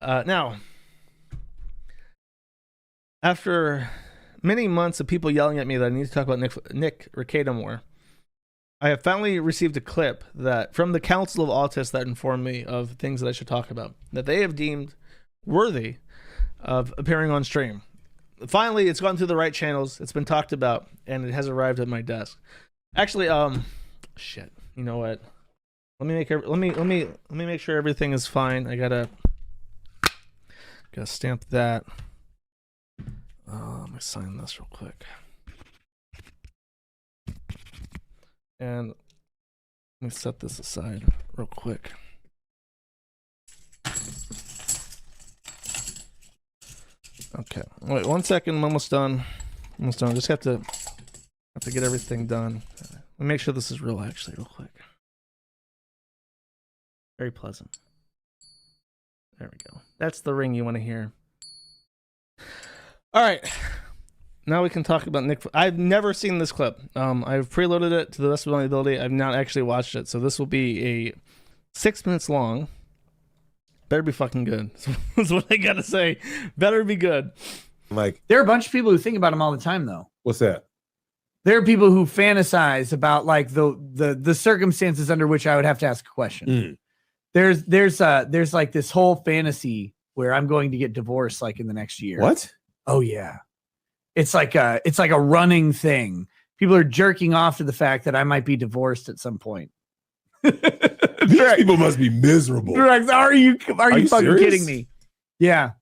Now, after many months of people yelling at me that I need to talk about Nick Rekieta more, I have finally received a clip that from the Council of Autists that informed me of things that I should talk about, that they have deemed worthy of appearing on stream. Finally, it's gone through the right channels. It's been talked about, and it has arrived at my desk. Actually, shit. You know what? Let me make sure everything is fine. I gotta stamp that. Let me sign this real quick. And let me set this aside real quick. Okay. Wait 1 second. I'm almost done. Just have to get everything done. Let me make sure this is real, actually, real quick. Very pleasant. There we go. That's the ring you want to hear. All right. Now we can talk about Nick. I've never seen this clip. I've preloaded it to the best of my ability. I've not actually watched it, so this will be a 6 minutes long. Better be fucking good. That's what I gotta say. Better be good. Like, there are a bunch of people who think about him all the time, though. what's that? There are people who fantasize about like the circumstances under which I would have to ask a question. There's like this whole fantasy where I'm going to get divorced like in the next year. What? Oh yeah. It's like a running thing. People are jerking off to the fact that I might be divorced at some point. These people must be miserable. Drex, are you fucking serious? kidding me? Yeah.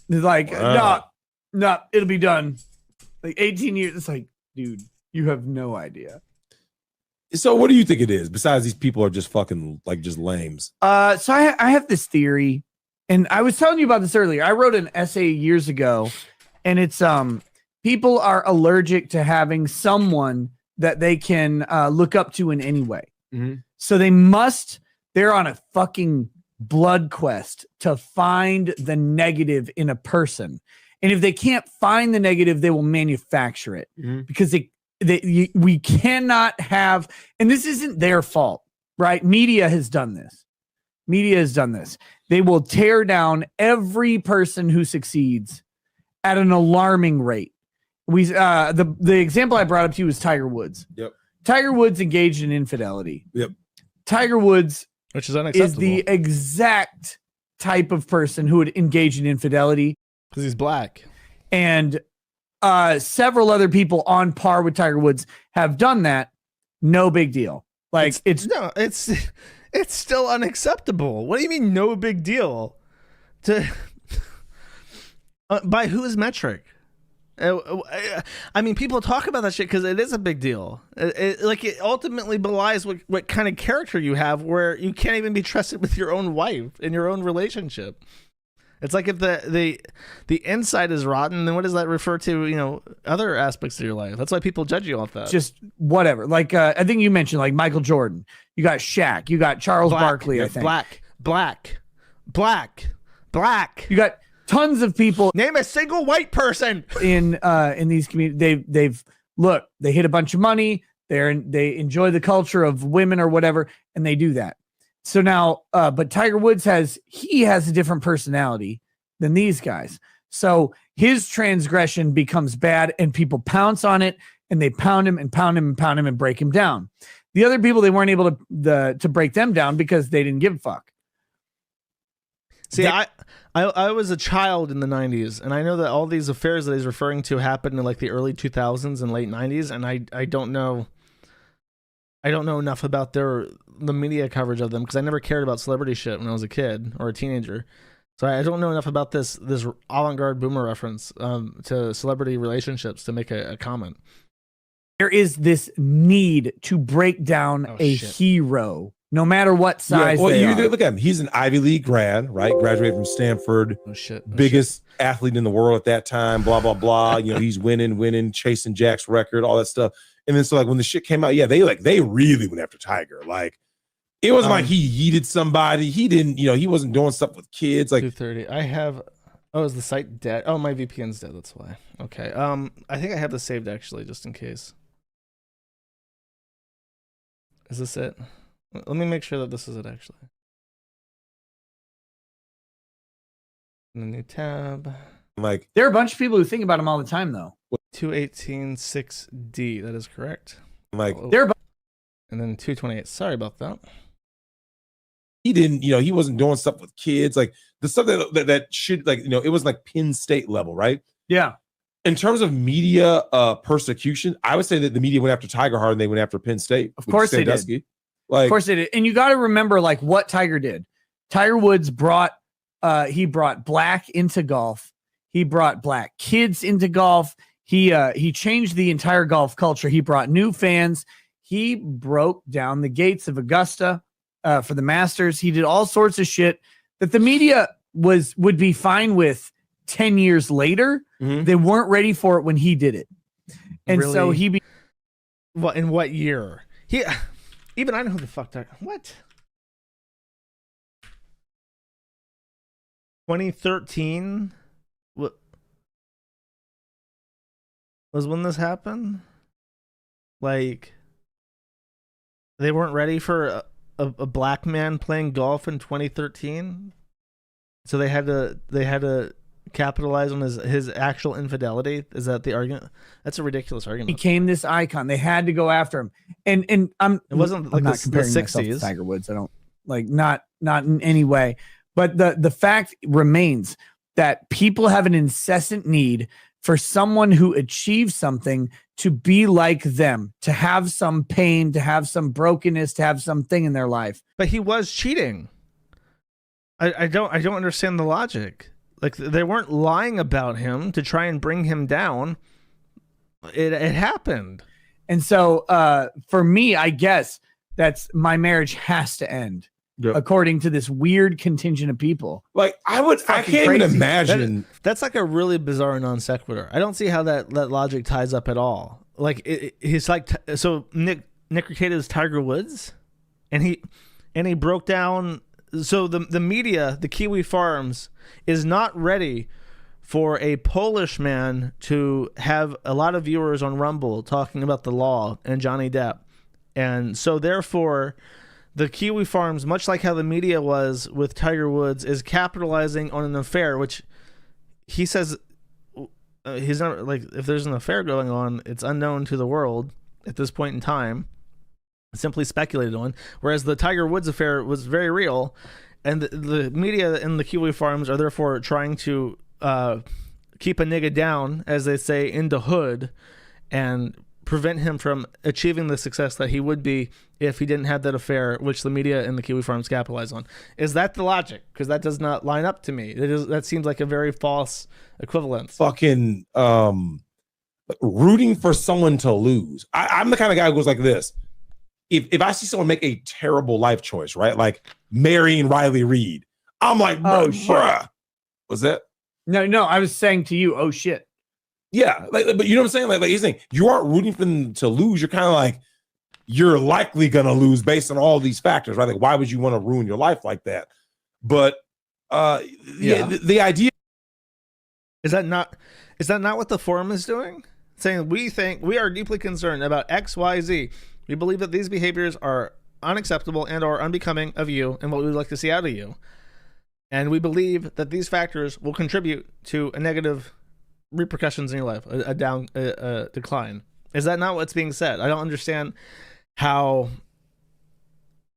It's like, no, it'll be done. Like 18 years. It's like, dude, you have no idea. So what do you think it is? Besides these people are just fucking like just lames. So I have this theory, and I was telling you about this earlier. I wrote an essay years ago, and it's people are allergic to having someone that they can look up to in any way. Mm-hmm. So they're on a fucking blood quest to find the negative in a person. And if they can't find the negative, they will manufacture it because we cannot have, and this isn't their fault, right? Media has done this. They will tear down every person who succeeds at an alarming rate. The example I brought up to you was Tiger Woods. Yep. Tiger Woods engaged in infidelity. Yep. Tiger Woods, which is unacceptable, is the exact type of person who would engage in infidelity because he's black. And several other people on par with Tiger Woods have done that. No big deal. Like it's still unacceptable. What do you mean no big deal? By whose metric? I mean, people talk about that shit because it is a big deal. It ultimately belies what kind of character you have, where you can't even be trusted with your own wife in your own relationship. It's like if the inside is rotten, then what does that refer to? You know, other aspects of your life. That's why people judge you off that. Just whatever. Like I think you mentioned like Michael Jordan. You got Shaq. You got Charles Barkley. I think black. You got tons of people. Name a single white person in these communities. They hit a bunch of money. They enjoy the culture of women or whatever, and they do that. So now, but Tiger Woods has a different personality than these guys. So his transgression becomes bad, and people pounce on it, and they pound him and pound him and pound him and break him down. The other people, they weren't able to break them down because they didn't give a fuck. See, I was a child in the 90s, and I know that all these affairs that he's referring to happened in like the early 2000s and late 90s, and I don't know enough about the media coverage of them because I never cared about celebrity shit when I was a kid or a teenager. So I don't know enough about this avant-garde boomer reference to celebrity relationships to make a comment. There is this need to break down hero, no matter what size they are. Look at him. He's an Ivy League grad, right? Graduated from Stanford. Biggest athlete in the world at that time, blah, blah, blah. You know, he's winning, chasing Jack's record, all that stuff. And then so like when the shit came out, they really went after Tiger. Like it wasn't like he yeeted somebody. He didn't, he wasn't doing stuff with kids. Like 2:30. I have is the site dead? Oh, my VPN's dead, that's why. Okay. I think I have this saved actually, just in case. Is this it? Let me make sure that this is it actually. A new tab. Like there are a bunch of people who think about him all the time, though. 218.6D. That is correct. Like There are and then 228. Sorry about that. he didn't, he wasn't doing stuff with kids, like the stuff that should, like, it was like Penn State level, right? Yeah. In terms of media persecution, I would say that the media went after Tiger harder than they went after Penn State. Of course they did. Like, of course they did. And you got to remember, like, what Tiger did. Tiger Woods brought black into golf. He brought black kids into golf. He changed the entire golf culture. He brought new fans. He broke down the gates of Augusta for the Masters. He did all sorts of shit that the media would be fine with 10 years later. Mm-hmm. They weren't ready for it when he did it. And Really? so What, in what year? Even I know who the fuck Tiger. What? 2013? What was when this happened? Like, they weren't ready for a black man playing golf in 2013, so they had to capitalize on his actual infidelity. Is that the argument? That's a ridiculous argument. became this icon. They had to go after him. And it wasn't like I'm not the comparing myself to 60s. Tiger Woods. I don't like not in any way. But the fact remains that people have an incessant need for someone who achieves something to be like them, to have some pain, to have some brokenness, to have something in their life. But he was cheating. I don't understand the logic. Like, they weren't lying about him to try and bring him down. It happened. And so for me, I guess that's my marriage has to end. Yep. According to this weird contingent of people. Like I can't even crazy. imagine. That's like a really bizarre non sequitur. I don't see how that logic ties up at all. Like he's like, so Nick Rekieta is Tiger Woods, and he broke down. So the media, the Kiwi Farms, is not ready for a Polish man to have a lot of viewers on Rumble talking about the law and Johnny Depp, and so therefore, the Kiwi Farms, much like how the media was with Tiger Woods, is capitalizing on an affair, which he says he's not, like, if there's an affair going on, it's unknown to the world at this point in time, simply speculated on, whereas the Tiger Woods affair was very real, and the media and the Kiwi Farms are therefore trying to keep a nigga down, as they say, in the hood, and prevent him from achieving the success that he would be if he didn't have that affair, which the media and the Kiwi Farms capitalize on. Is that the logic? Because that does not line up to me. That seems like a very false equivalence. Fucking rooting for someone to lose. I'm the kind of guy who goes like this. If I see someone make a terrible life choice, right? Like marrying Riley Reid, I'm like, bruh. Was that? No, I was saying to you, oh shit. Yeah, but you know what I'm saying? Like he's saying you aren't rooting for them to lose. You're kind of like, you're likely gonna lose based on all these factors, right? Like, why would you want to ruin your life like that? But the idea is that not what the forum is doing? Saying we are deeply concerned about XYZ. We believe that these behaviors are unacceptable and are unbecoming of you and what we would like to see out of you. And we believe that these factors will contribute to a negative repercussions in your life, a decline. Is that not what's being said? I don't understand how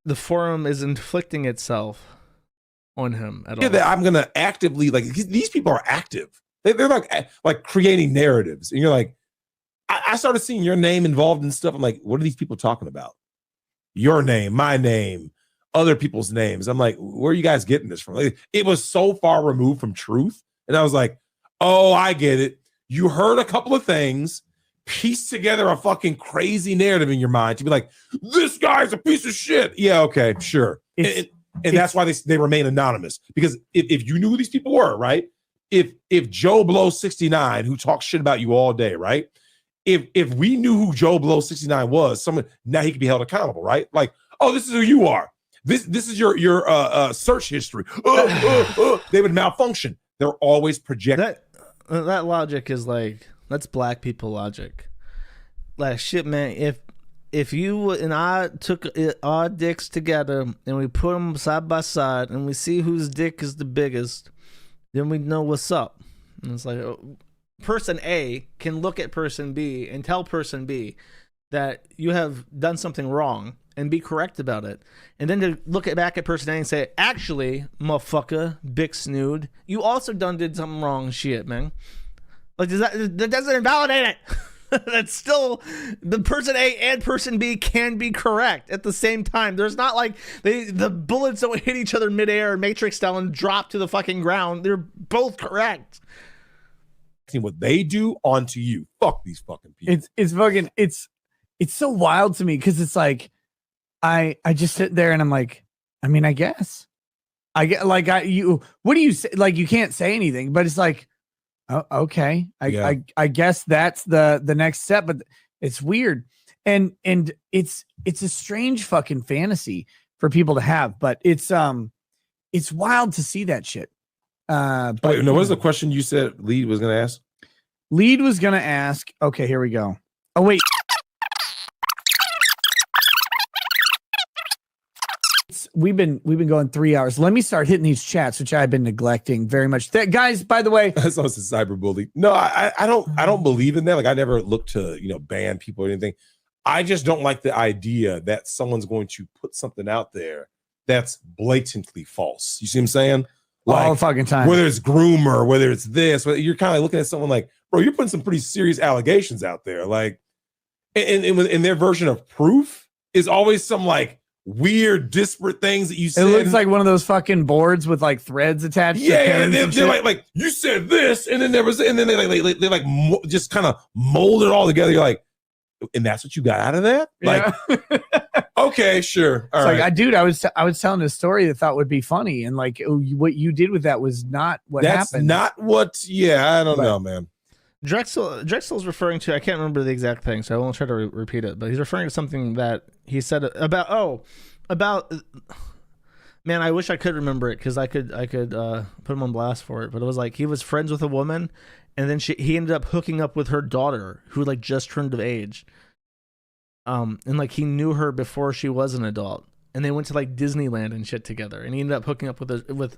the forum is inflicting itself on him at all. that I'm gonna actively, like, these people are active. They're like creating narratives, and you're like, I started seeing your name involved in stuff. I'm like, what are these people talking about? Your name, my name, other people's names. I'm like, where are you guys getting this from? Like, it was so far removed from truth, and I was like, oh, I get it. You heard a couple of things, pieced together a fucking crazy narrative in your mind to be like, this guy's a piece of shit. Yeah, okay, sure. And that's why they remain anonymous. Because if you knew who these people were, right? If Joe Blow 69, who talks shit about you all day, right? If we knew who Joe Blow 69 was, now he could be held accountable, right? Like, oh, this is who you are. This is your search history. They would malfunction. They're always projecting. That logic is like, that's black people logic. Like, shit, man, if you and I took our dicks together and we put them side by side and we see whose dick is the biggest, then we know what's up. And it's like person A can look at person B and tell person B that you have done something wrong and be correct about it. And then to look back at person A and say, actually, motherfucker, big snood, you also did something wrong shit, man. Like, that doesn't invalidate it. That's still, the person A and person B can be correct at the same time. There's not like the bullets don't hit each other midair, Matrix style, and drop to the fucking ground. They're both correct. What they do onto you. Fuck these fucking people. It's so wild to me because it's like I just sit there and I'm like, I mean, I guess I get like what do you say? Like, you can't say anything, but it's like, oh, okay. I guess that's the next step, but it's weird. And it's a strange fucking fantasy for people to have, but it's wild to see that shit. But wait, no, what was the question you said Lead was going to ask? Lead was going to ask, okay, here we go. Oh, wait. We've been going 3 hours. Let me start hitting these chats, which I've been neglecting very much. Guys, by the way, that's also cyberbullying. No, I don't believe in that. Like, I never look to ban people or anything. I just don't like the idea that someone's going to put something out there that's blatantly false. You see what I'm saying? Like, all the fucking time. Whether it's groomer, whether it's this, whether you're kind of looking at someone like, bro, you're putting some pretty serious allegations out there. Like, and their version of proof is always some like weird, disparate things that you said. It looks like one of those fucking boards with like threads attached. Yeah, they're like you said this, and then they just kind of mold it all together. You're like, and that's what you got out of that? Like, yeah. Okay, sure. All right. Like, I was telling a story that I thought would be funny, and like what you did with that was not what happened. That's not what. Yeah, I don't know, man. Drexel's referring to, I can't remember the exact thing, so I won't try to repeat it, but he's referring to something that he said about man, I wish I could remember it because I could put him on blast for it, but it was like he was friends with a woman, and then he ended up hooking up with her daughter who like just turned of age, and like he knew her before she was an adult, and they went to like Disneyland and shit together, and he ended up hooking up with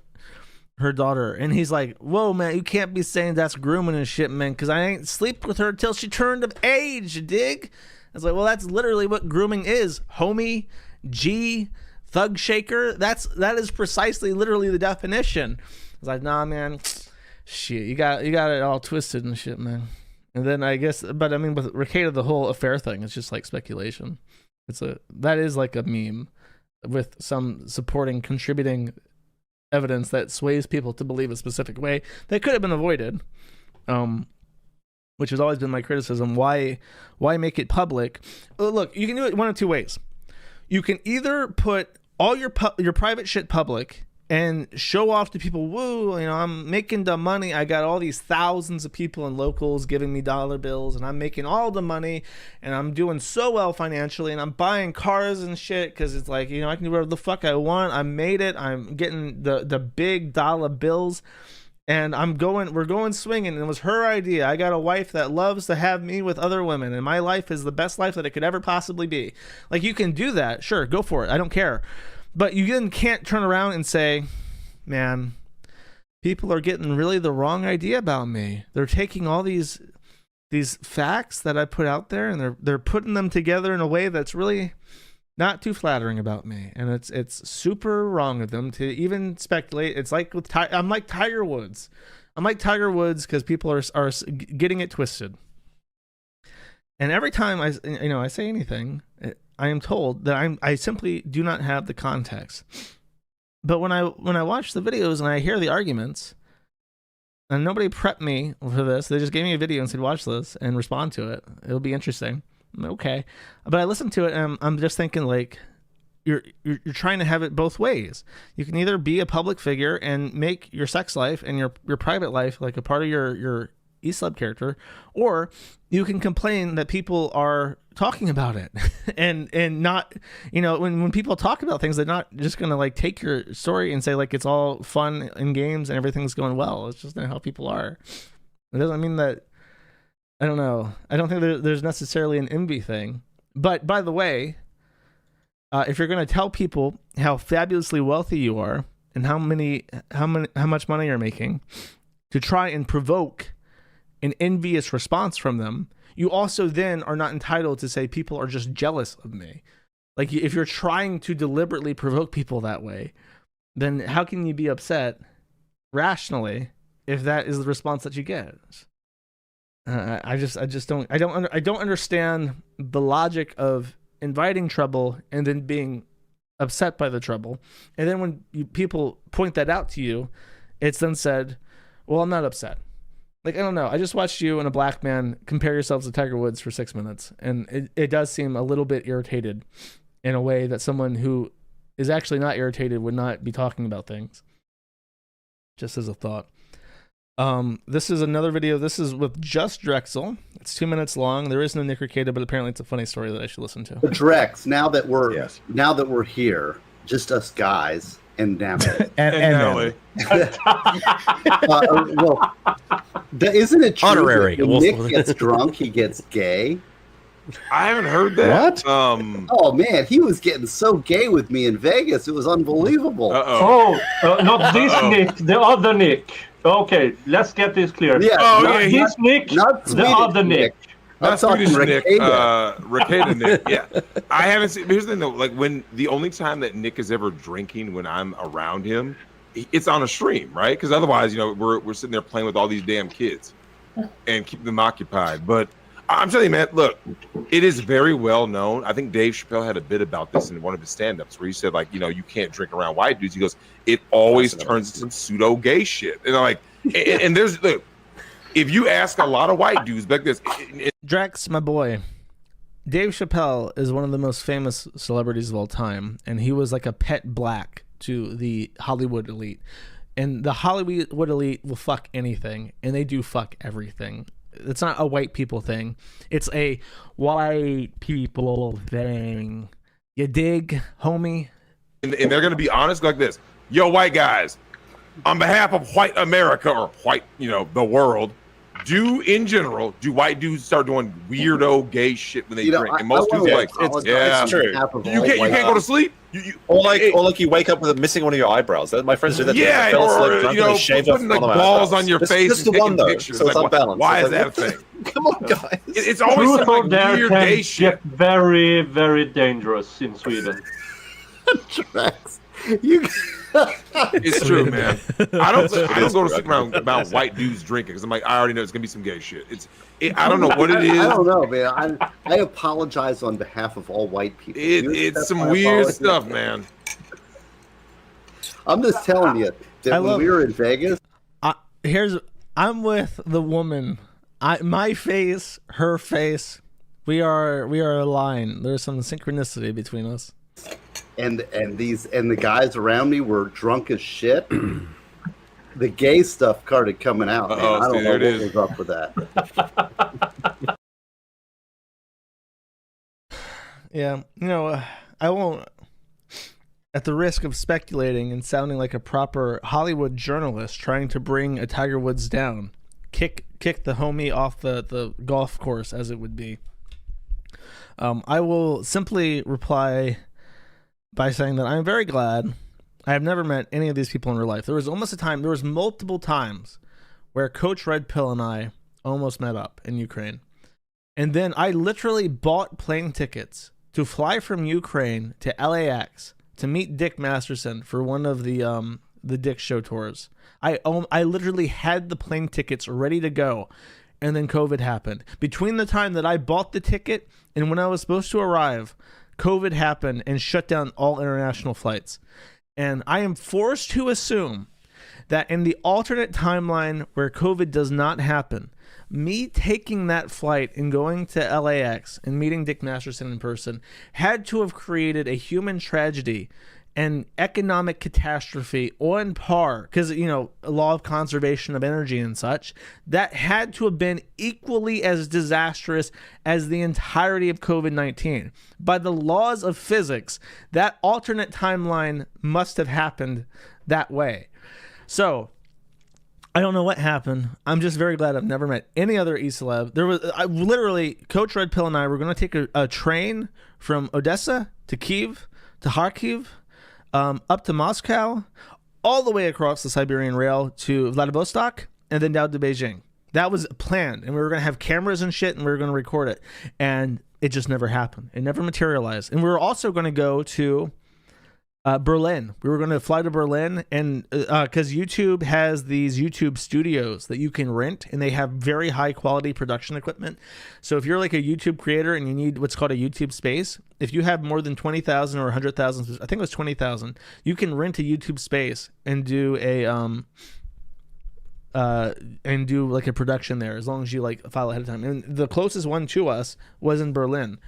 her daughter, and he's like, whoa, man, you can't be saying that's grooming and shit, man, because I ain't sleep with her till she turned of age, you dig? I was like, well, that's literally what grooming is, homie, G, thug shaker. That is precisely literally the definition. I was like, nah, man, shit, you got it all twisted and shit, man. And then I guess, but I mean, with Rekieta, the whole affair thing, it's just like speculation. That is like a meme with some supporting, contributing evidence that sways people to believe a specific way that could have been avoided, which has always been my criticism. Why make it public? Look, you can do it one of two ways. You can either put all your private shit public and show off to people, woo, I'm making the money. I got all these thousands of people and locals giving me dollar bills, and I'm making all the money, and I'm doing so well financially, and I'm buying cars and shit because it's like, I can do whatever the fuck I want. I made it. I'm getting the big dollar bills, and we're going swinging. And it was her idea. I got a wife that loves to have me with other women, and my life is the best life that it could ever possibly be. Like, you can do that. Sure, go for it. I don't care. But you then can't turn around and say, man, people are getting really the wrong idea about me. They're taking all these facts that I put out there, and they're putting them together in a way that's really not too flattering about me. And it's super wrong of them to even speculate. It's like I'm like Tiger Woods. I'm like Tiger Woods because people are getting it twisted. And every time I say anything, I am told that I simply do not have the context. But when I watch the videos and I hear the arguments, and nobody prepped me for this, they just gave me a video and said, watch this and respond to it. It'll be interesting. Okay. But I listened to it and I'm just thinking, like, you're trying to have it both ways. You can either be a public figure and make your sex life and your private life like a part of your E-Sub character, or you can complain that people are talking about it and not, when people talk about things, they're not just gonna like take your story and say like it's all fun and games and everything's going well. It's just not how people are. It doesn't mean that, I don't know, I don't think there's necessarily an envy thing. But by the way, if you're gonna tell people how fabulously wealthy you are and how much money you're making to try and provoke an envious response from them, you also then are not entitled to say people are just jealous of me. Like, if you're trying to deliberately provoke people that way, then how can you be upset rationally if that is the response that you get? I don't understand the logic of inviting trouble and then being upset by the trouble, and then when people point that out to you, it's then said, well, I'm not upset. Like, I don't know, I just watched you and a black man compare yourselves to Tiger Woods for 6 minutes, and it does seem a little bit irritated in a way that someone who is actually not irritated would not be talking about things. Just as a thought. This is another video. This is with just Drexel. It's 2 minutes long. There is no Nick Rekieta, but apparently it's a funny story that I should listen to. Drex, now that we're here, just us guys and Natalie. and well, isn't it true honorary? That when Nick gets drunk, he gets gay? I haven't heard that. What? Oh man, he was getting so gay with me in Vegas. It was unbelievable. Not this Nick, the other Nick. Okay, let's get this clear. Yeah, this Nick, not the other Nick. Not Swedish Nick, Rekieta Nick. Yeah, I haven't seen. Here's the thing, though. Like, when the only time that Nick is ever drinking when I'm around him, it's on a stream, right? Because otherwise, we're sitting there playing with all these damn kids and keep them occupied. But I'm telling you, man, look, it is very well known. I think Dave Chappelle had a bit about this in one of his stand-ups where he said, like, you can't drink around white dudes. He goes, it always turns into some pseudo gay shit. And I'm like, and there's, look, if you ask a lot of white dudes back this, Drex, my boy, Dave Chappelle is one of the most famous celebrities of all time, and he was like a pet black to the Hollywood elite. And the Hollywood elite will fuck anything, and they do fuck everything. It's not a white people thing. It's a white people thing. You dig, homie? and they're going to be honest like this. Yo, white guys, on behalf of white America, or white, the world, in general, do white dudes start doing weirdo gay shit when they drink? And most dudes are like, it's true. You can't go to sleep. Or like you wake up with missing one of your eyebrows. My friends do that. Yeah, or putting like balls on your face just and the taking one, though, pictures. so it's Like, unbalanced. why It's is like, that a thing? Come on, guys. It's always Truth some or like dare weird can gay shit. get very, very dangerous in Sweden. Drex, you. It's true, man. I don't go to sleep around about white dudes drinking because I'm like, I already know it's gonna be some gay shit. I don't know what it is. I don't know, man. I apologize on behalf of all white people. It's some weird stuff, man. I'm just telling you that when we were in Vegas. I'm with the woman. My face, her face. We are aligned. There's some synchronicity between us. And the guys around me were drunk as shit. The gay stuff started coming out. Man. I don't know what was up with that. Yeah, I won't. At the risk of speculating and sounding like a proper Hollywood journalist trying to bring a Tiger Woods down, kick the homie off the golf course, as it would be. I will simply reply by saying that I'm very glad I have never met any of these people in real life. There was multiple times where Coach Red Pill and I almost met up in Ukraine. And then I literally bought plane tickets to fly from Ukraine to LAX to meet Dick Masterson for one of the Dick show tours. I literally had the plane tickets ready to go, and then COVID happened. Between the time that I bought the ticket and when I was supposed to arrive, COVID happened and shut down all international flights. And I am forced to assume that in the alternate timeline where COVID does not happen, me taking that flight and going to LAX and meeting Dick Masterson in person had to have created a human tragedy and economic catastrophe on par, because, a law of conservation of energy and such, that had to have been equally as disastrous as the entirety of COVID-19. By the laws of physics, that alternate timeline must have happened that way. So, I don't know what happened. I'm just very glad I've never met any other E-celeb. Literally, Coach Red Pill and I were going to take a train from Odessa to Kyiv to Kharkiv, up to Moscow, all the way across the Siberian Rail to Vladivostok and then down to Beijing. That was planned, and we were going to have cameras and shit, and we were going to record it. And it just never happened. It never materialized. And we were also going to go to Berlin. We were going to fly to Berlin, and because YouTube has these YouTube studios that you can rent, and they have very high quality production equipment. So if you're like a YouTube creator and you need what's called a YouTube space, if you have more than 20,000 or 100,000, I think it was 20,000, you can rent a YouTube space and do like a production there, as long as you like file ahead of time. And the closest one to us was in Berlin,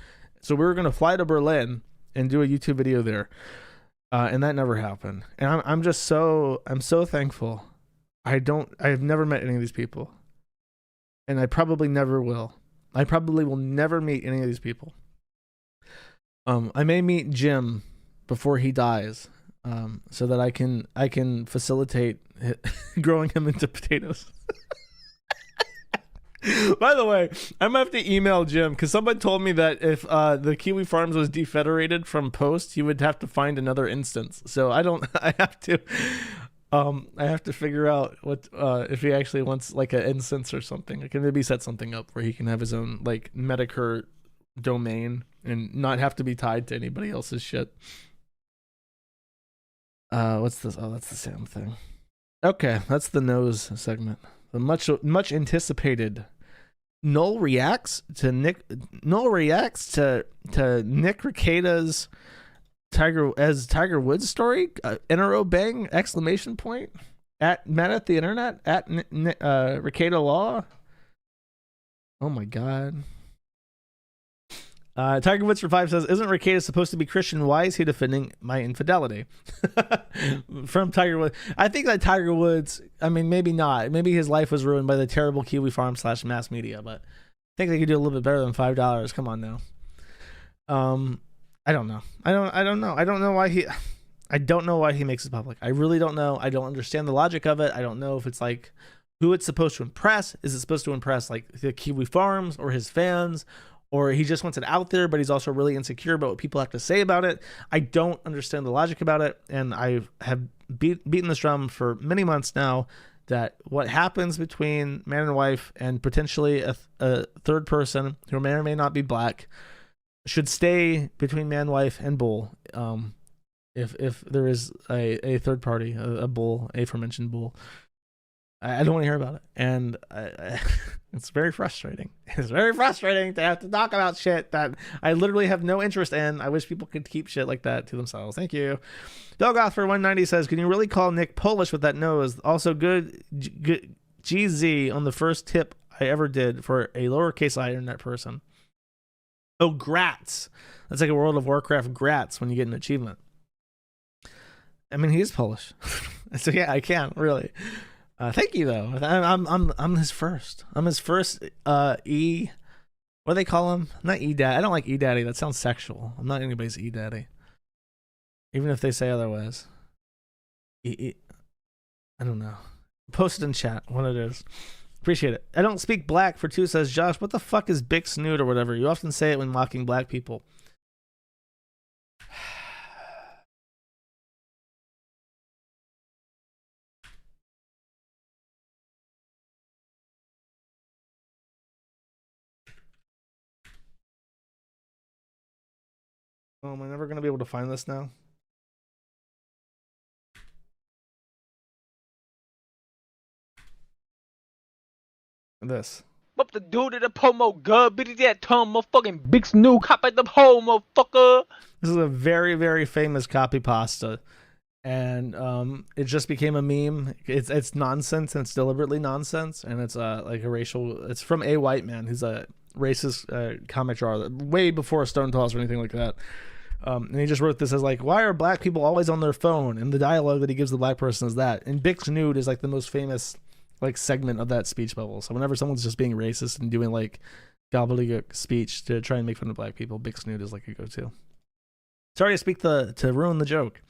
so we were going to fly to Berlin and do a YouTube video there. And that never happened. And I'm so thankful. I have never met any of these people. And I probably never will. I probably will never meet any of these people. I may meet Jim before he dies, so that I can facilitate growing him into potatoes. By the way, I'm gonna have to email Jim, because someone told me that if the Kiwi Farms was defederated from Post, he would have to find another instance. So I have to figure out what if he actually wants like an instance or something. I can maybe set something up where he can have his own like Medicare domain and not have to be tied to anybody else's shit. What's this? Oh, that's the same thing. Okay, that's the nose segment. The much anticipated Null reacts to Nick Rekieta's Tiger Woods story. NRO bang exclamation point at Matt at the internet at Rekieta Law. Oh my god. Tiger Woods for 5 says, isn't Rekieta supposed to be Christian? Why is he defending my infidelity? From Tiger Woods. I think that Tiger Woods, I mean, maybe not. Maybe his life was ruined by the terrible Kiwi Farm / mass media, but I think they could do a little bit better than $5. Come on now. I don't know. I don't know. I don't know why he makes it public. I really don't know. I don't understand the logic of it. I don't know if it's like who it's supposed to impress. Is it supposed to impress like the Kiwi Farms or his fans? Or he just wants it out there, but he's also really insecure about what people have to say about it. I don't understand the logic about it, and I have beaten this drum for many months now that what happens between man and wife and potentially a third person who may or may not be black should stay between man, wife, and bull. If there is a third party, a bull, aforementioned bull. I don't want to hear about it, and it's very frustrating. It's very frustrating to have to talk about shit that I literally have no interest in. I wish people could keep shit like that to themselves. Thank you. Dogoth for 190 says, can you really call Nick Polish with that nose? Also, good GZ on the first tip I ever did for a lowercase I internet person. Oh, grats. That's like a World of Warcraft grats when you get an achievement. I mean, he is Polish. So yeah, I can, really. Thank you though. I'm his first. I'm his first what do they call him? Not E-Daddy. I don't like E-Daddy. That sounds sexual. I'm not anybody's E-Daddy. Even if they say otherwise. I don't know. Post it in chat what it is. Appreciate it. I don't speak black for 2 says Josh. What the fuck is Big Snoot or whatever? You often say it when mocking black people. Oh, am I never going to be able to find this now? This. Up the dude at the pomo good, bitty that tongue, motherfucking big snoo, cop at the hole, motherfucker. This is a very, very famous copy pasta. And it just became a meme. It's nonsense, and it's deliberately nonsense, and it's like a racial. It's from a white man who's a racist comic drawer, way before Stone Toss or anything like that. And he just wrote this as like, why are black people always on their phone? And the dialogue that he gives the black person is that. And Big Snoot is like the most famous like segment of that speech bubble. So whenever someone's just being racist and doing like gobbledygook speech to try and make fun of black people, Big Snoot is like a go-to. Sorry to speak to ruin the joke.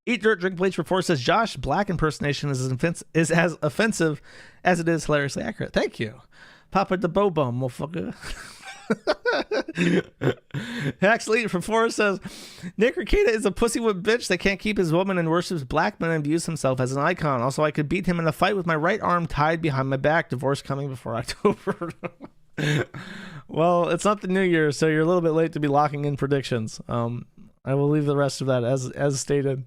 Eat Dirt, Drink Bleach for 4 says, Josh, black impersonation is as offensive as it is hilariously accurate. Thank you. Papa the Bobum, motherfucker. Actually, for 4 says, Nick Rekieta is a pussy whip bitch that can't keep his woman and worships black men and views himself as an icon. Also, I could beat him in a fight with my right arm tied behind my back. Divorce coming before October. Well, it's not the new year, so you're a little bit late to be locking in predictions. I will leave the rest of that as stated.